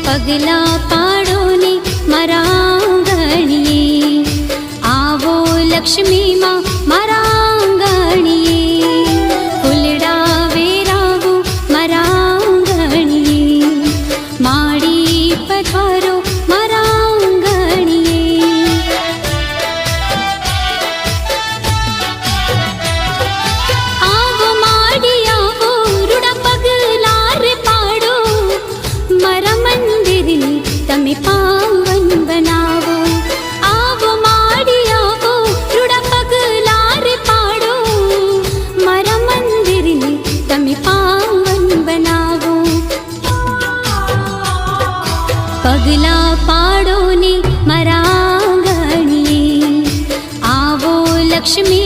પગલા પાડો ને મારા આંગણીએ, આવો લક્ષ્મી માં મારા આંગણીએ, ફૂલડા વેરાવો મારા આંગણીએ, માડી પધારો મારા આંગણીએ. આવો માડી આવો રૂડા પગલા રે પાડો, મારા મંદિરની તમે પાવન બનાવો. આવો માડી આવો રૂડા પગલા રે પાડો, મારા મંદિરની તમે પાવન બનાવો. પગલા પાડો ને મારા આંગણીએ, આવો લક્ષ્મી